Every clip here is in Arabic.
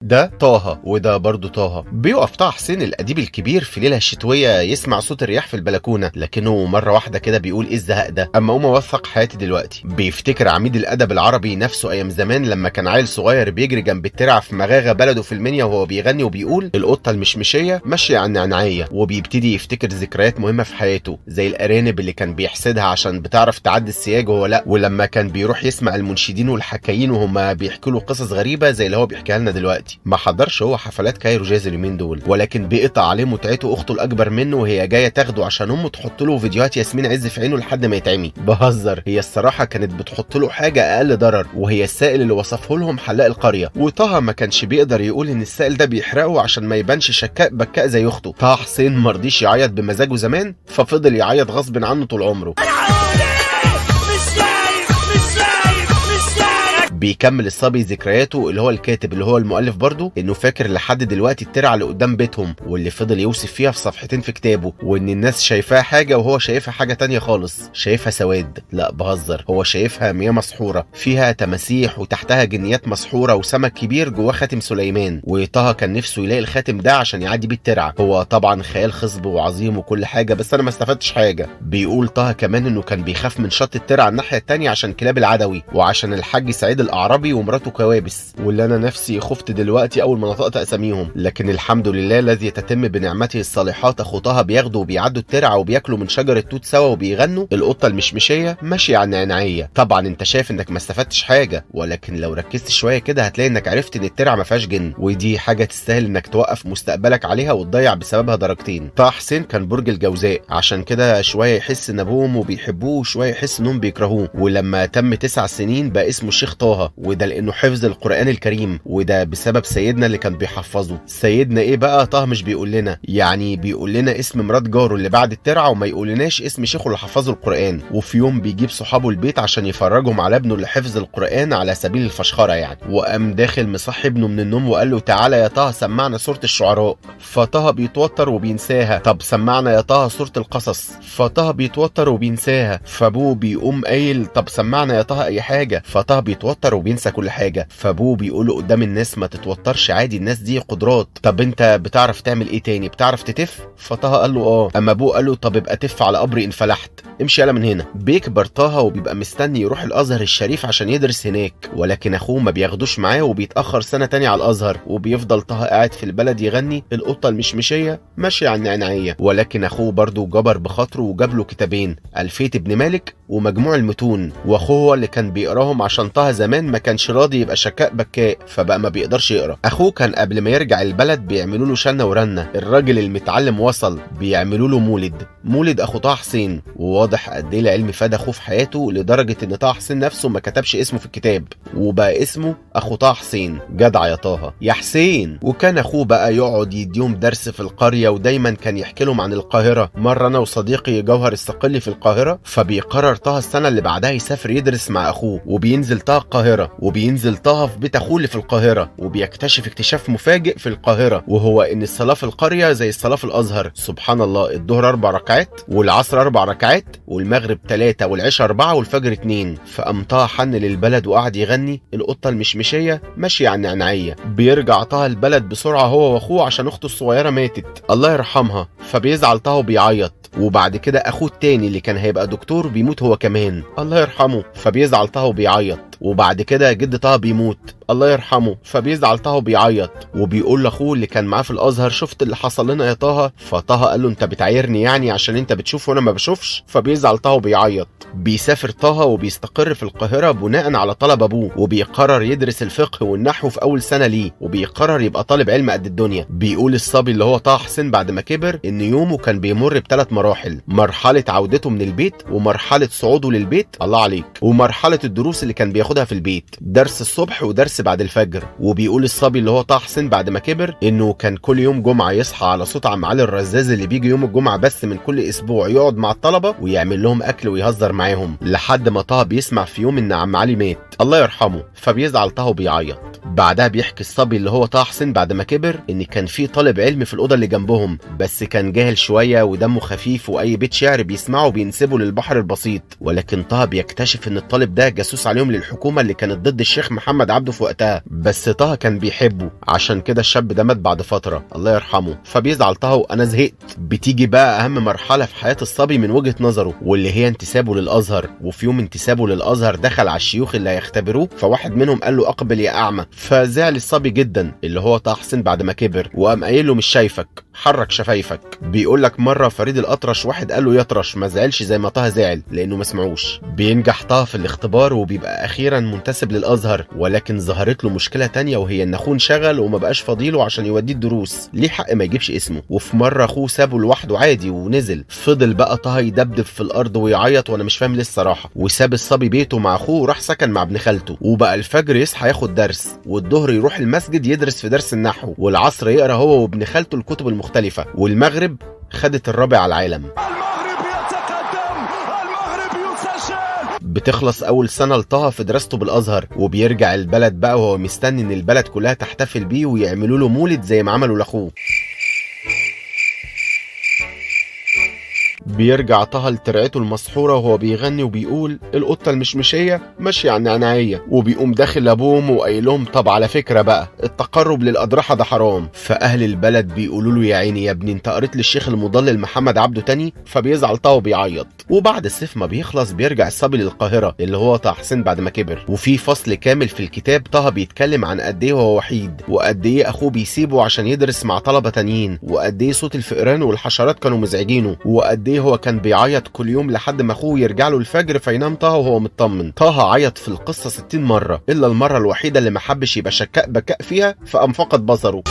ده طه وده برضه طه. بيقف طه حسين الأديب الكبير في ليلة شتوية يسمع صوت الرياح في البلكونة، لكنه مرة واحدة كده بيقول ايه الزهق ده، اما اقوم اوثق حياتي دلوقتي. بيفتكر عميد الأدب العربي نفسه ايام زمان لما كان عيل صغير بيجري جنب الترعة في مغاغة بلده في المنيا وهو بيغني وبيقول القطة المشمشية ماشية على النعنعية، وبيبتدي يفتكر ذكريات مهمة في حياته زي الأرانب اللي كان بيحسدها عشان بتعرف تعدي السياج وهو لا، ولما كان بيروح يسمع المنشدين والحكايين وهم بيحكوا له قصص غريبة زي اللي هو بيحكيها لنا دلوقتي. ما حضرش هو حفلات كايرو جاز اليومين دول، ولكن بيقطع عليه متعته اخته الاكبر منه وهي جايه تاخده عشان امه تحط له فيديوهات ياسمين عز في عينه لحد ما يتعمي. بهزر، هي الصراحه كانت بتحط له حاجه اقل ضرر، وهي السائل اللي وصفه لهم حلاق القريه، وطه ما كانش بيقدر يقول ان السائل ده بيحرقه عشان ما يبانش شكاء بكاء زي اخته. طه حسين مرضيش يعيط بمزاجه زمان، ففضل يعيط غصب عنه طول عمره. بيكمل الصبي ذكرياته اللي هو الكاتب اللي هو المؤلف برضه انه فاكر لحد دلوقتي الترعه اللي قدام بيتهم واللي فضل يوصف فيها في صفحتين في كتابه، وان الناس شايفاها حاجه وهو شايفها حاجه تانية خالص، شايفها سواد. لا بهزر، هو شايفها مياه مسحوره فيها تماسيح وتحتها جنيات مسحوره وسمك كبير جواه خاتم سليمان، وطه كان نفسه يلاقي الخاتم ده عشان يعدي بيه الترعه. هو طبعا خيال خصب وعظيم وكل حاجه، بس انا ما استفدتش حاجه. بيقول طه كمان انه كان بيخاف من شط الترعه الناحيه التانية عشان كلاب العدوي وعشان الحاج سعيد الأعرابي ومراته كوابس، واللي انا نفسي خفت دلوقتي اول ما نطقت اساميهم. لكن الحمد لله الذي يتتم بنعمته الصالحات، اخو طه بياخدوا وبيعدوا الترعه وبياكلوا من شجر التوت سوا وبيغنوا القطه المشمشيه ماشيه على النعنعيه. طبعا انت شايف انك ما استفدتش حاجه، ولكن لو ركزت شويه كده هتلاقي انك عرفت ان الترعه ما فيهاش جن، ودي حاجه تستاهل انك توقف مستقبلك عليها وتضيع بسببها درجتين. طه حسين كان برج الجوزاء، عشان كده شويه يحس ان ابوهم وبيحبوه وشويه يحس انهم بيكرهوه، ولما تم 9 سنين بقى اسمه الشيخ طه، وده لانه حفظ القرآن الكريم، وده بسبب سيدنا اللي كان بيحفظه. سيدنا ايه بقى؟ طه مش بيقول لنا، يعني بيقول لنا اسم مرات جاره اللي بعد الترعه وما يقولناش اسم شيخه اللي حفظه القرآن. وفي يوم بيجيب صحابه البيت عشان يفرجهم على ابنه اللي حفظ القرآن على سبيل الفشخره يعني، وقام داخل مصحي ابنه من النوم وقال له تعالى يا طه سمعنا سورة الشعراء. فطه بيتوتر وبينساها. طب سمعنا يا طه سورة القصص. فطه بيتوتر وبينساها. فابوه بيقوم قايل طب سمعنا يا طه اي حاجه. فطه بيتوتر وبينسى كل حاجه. فابوه بيقول له قدام الناس ما تتوترش عادي، الناس دي قدرات. طب انت بتعرف تعمل ايه تاني؟ بتعرف تتف؟ فطه قال له اه. اما ابوه قال له طب ابقى تف على قبري ان فلحت، امشي يلا من هنا. بيكبر طه وبيبقى مستني يروح الازهر الشريف عشان يدرس هناك، ولكن اخوه ما بياخدوش معاه وبيتاخر سنه تانية على الازهر، وبيفضل طه قاعد في البلد يغني القطه المشمشيه ماشيه على النعنعيه. ولكن اخوه برضه جبر بخاطره وجاب له كتابين، الفيه ابن مالك ومجموع المتون، واخوه هو اللي كان بيقراهم عشان طه زمان ما كانش راضي يبقى شكاء بكاء، فبقى ما بيقدرش يقرا. اخوه كان قبل ما يرجع البلد بيعملوا له شنه ورنه، الراجل المتعلم وصل بيعملوا له مولد اخو طه حسين، وواضح قد ايه العلم فاد اخوه في حياته لدرجه ان طه حسين نفسه ما كتبش اسمه في الكتاب وبقى اسمه اخو طه حسين. جدع يا طه يا حسين. وكان اخوه بقى يقعد يديهم درس في القريه، ودايما كان يحكي لهم عن القاهره. مره انا وصديقي جوهر الصقلي في القاهره، فبيقرر طه السنه اللي بعدها يسافر يدرس مع اخوه، وبينزل طه القاهره، وبينزل طه في بيت اخوه اللي في القاهره، وبيكتشف اكتشاف مفاجئ في القاهره، وهو ان الصلاه في القريه زي الصلاه في الازهر. سبحان الله، الظهر 4 ركعات والعصر 4 ركعات والمغرب 3 والعشاء 4 والفجر 2. فقام طه حن للبلد وقعد يغني القطه المشمشيه ماشيه على النعنعيه. بيرجع طه البلد بسرعه هو واخوه عشان اخته الصغيره ماتت الله يرحمها، فبيزعل طه وبيعيط. وبعد كده اخوه التاني اللي كان هيبقى دكتور بيموت هو كمان الله يرحمه، فبيزعل طه وبيعيط. وبعد كده جد طه بيموت الله يرحمه، فبيزعل طه وبيعيط، وبيقول لاخوه اللي كان معاه في الازهر شفت اللي حصل لنا يا طه؟ فطه قال له انت بتعايرني يعني عشان انت بتشوف وانا ما بشوفش؟ فبيزعل طه وبيعيط. بيسافر طه وبيستقر في القاهره بناء على طلب ابوه، وبيقرر يدرس الفقه والنحو في اول سنه ليه، وبيقرر يبقى طالب علم قد الدنيا. بيقول الصبي اللي هو طه حسين بعد ما كبر ان يومه كان بيمر ب3 مراحل، مرحله عودته من البيت، ومرحله صعوده للبيت الله عليك، ومرحله الدروس اللي كان بياخدها في البيت، درس الصبح ودرس بعد الفجر. وبيقول الصبي اللي هو طه حسين بعد ما كبر انه كان كل يوم جمعه يصحى على صوت عم علي الرزاز اللي بيجي يوم الجمعه بس من كل اسبوع، يقعد مع الطلبه ويعمل لهم اكل ويهزر معاهم، لحد ما طه بيسمع في يوم ان عم علي مات الله يرحمه، فبيزعل طه وبيعيط. بعدها بيحكي الصبي اللي هو طه حسين بعد ما كبر ان كان في طالب علم في الاوضه اللي جنبهم، بس كان جاهل شويه ودمه خفيف، واي بيت شعر بيسمعه بينسبه للبحر البسيط. ولكن طه بيكتشف ان الطالب ده جاسوس عليهم للحكومه الحكومه اللي كانت ضد الشيخ محمد عبده في وقتها، بس طه كان بيحبه، عشان كده الشاب ده مات بعد فتره الله يرحمه. فبيزعل طه وانا زهقت. بتيجي بقى اهم مرحله في حياه الصبي من وجهه نظره، واللي هي انتسابه للازهر. وفي يوم انتسابه للازهر دخل على الشيوخ اللي هيختبروه، فواحد منهم قال له اقبل يا اعمى. فزعل الصبي جدا اللي هو طه حسين بعد ما كبر، وقام قايل له مش شايفك، حرك شفايفك. بيقول لك مره فريد الاطرش واحد قال له يطرش، ما زعلش زي ما طه زعل لانه ما سمعوش. بينجح طه في الاختبار وبيبقى اخيرا منتسب للازهر، ولكن ظهرت له مشكله تانية، وهي ان اخوه انشغل وما بقاش فاضيله عشان يوديه الدروس، ليه حق ما يجيبش اسمه. وفي مره اخوه سابه لوحده عادي ونزل. فضل بقى طه يدبدب في الارض ويعيط، وانا مش فاهم ليه الصراحه. وساب الصبي بيته مع اخوه وراح سكن مع ابن خالته. وبقى الفجر يصحى ياخد درس، والظهر يروح المسجد يدرس في درس النحو، والعصر يقرا هو وابن خالته الكتب المختلفه، والمغرب خدت الرابع على العالم. المغرب يتقدم، المغرب يسجل. بتخلص اول سنه لطه في دراسته بالازهر، وبيرجع البلد بقى وهو مستني ان البلد كلها تحتفل بيه ويعملوا له مولد زي ما عملوا لاخوه. بيرجع طه لترعته المسحوره وهو بيغني وبيقول القطه المشمشيه ماشيه على النعناعيه، وبيقوم داخل لابوهم وقايل لهم طب على فكره بقى التقرب للاضرحه ده حرام. فاهل البلد بيقولوا له يا عيني يا ابني انت قريت للشيخ المضلل محمد عبده تاني. فبيزعل طه وبيعيط. وبعد الصيف ما بيخلص بيرجع الصبي للقاهره اللي هو طه حسين بعد ما كبر. وفي فصل كامل في الكتاب طه بيتكلم عن قد ايه هو وحيد، وقد ايه اخوه بيسيبه عشان يدرس مع طلبه تانيين، وقد ايه صوت الفئران والحشرات كانوا مزعجينه، وقد ايه هو كان بيعيط كل يوم لحد ما اخوه يرجع له الفجر فينام طه وهو مطمن. طه عيط في القصه 60 مره، الا المره الوحيده اللي ما حبش يبقى شكاء بكاء فيها فقام فقد بصره.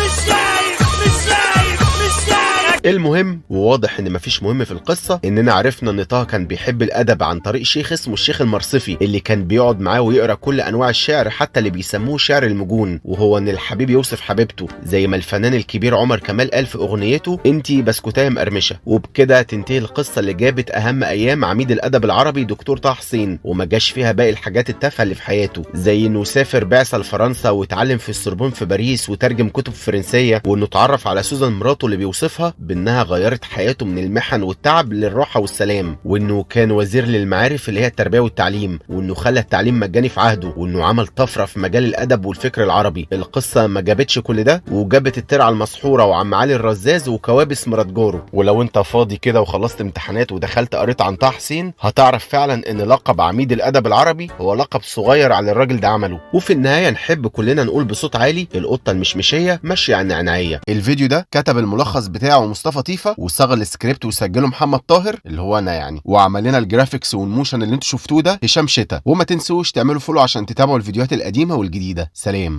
المهم وواضح ان مفيش مهم في القصه، اننا عرفنا ان طه كان بيحب الادب عن طريق شيخ اسمه الشيخ المرصفي، اللي كان بيقعد معاه ويقرا كل انواع الشعر حتى اللي بيسموه شعر المجون، وهو ان الحبيب يوصف حبيبته زي ما الفنان الكبير عمر كمال قال في اغنيته انتي بسكوتايه مقرمشه. وبكده تنتهي القصه اللي جابت اهم ايام عميد الادب العربي دكتور طه حسين، وما جاش فيها باقي الحاجات التافهه اللي في حياته، زي انه سافر بعثه لفرنسا واتعلم في السوربون في باريس وترجم كتب فرنسيه، وانه اتعرف على سوزان مراته اللي بيوصفها انها غيرت حياته من المحن والتعب للراحه والسلام، وانه كان وزير للمعارف اللي هي التربيه والتعليم، وانه خلى التعليم مجاني في عهده، وانه عمل طفره في مجال الادب والفكر العربي. القصه ما جابتش كل ده، وجابت الترعه المسحوره وعم علي الرزاز وكوابيس مرات جوره. ولو انت فاضي كده وخلصت امتحانات ودخلت قريت عن طه حسين، هتعرف فعلا ان لقب عميد الادب العربي هو لقب صغير على الراجل ده عمله. وفي النهايه نحب كلنا نقول بصوت عالي القطه المشمشيه ماشيه على النعناعيه. الفيديو ده كتب الملخص بتاعه مصطفى طيفه، وصغر السكريبت وسجله محمد طاهر اللي هو انا يعني، وعمل لنا الجرافيكس والموشن اللي انتوا شفتوه ده هشام شتا. وما تنسوش تعملوا فولو عشان تتابعوا الفيديوهات القديمه والجديده. سلام.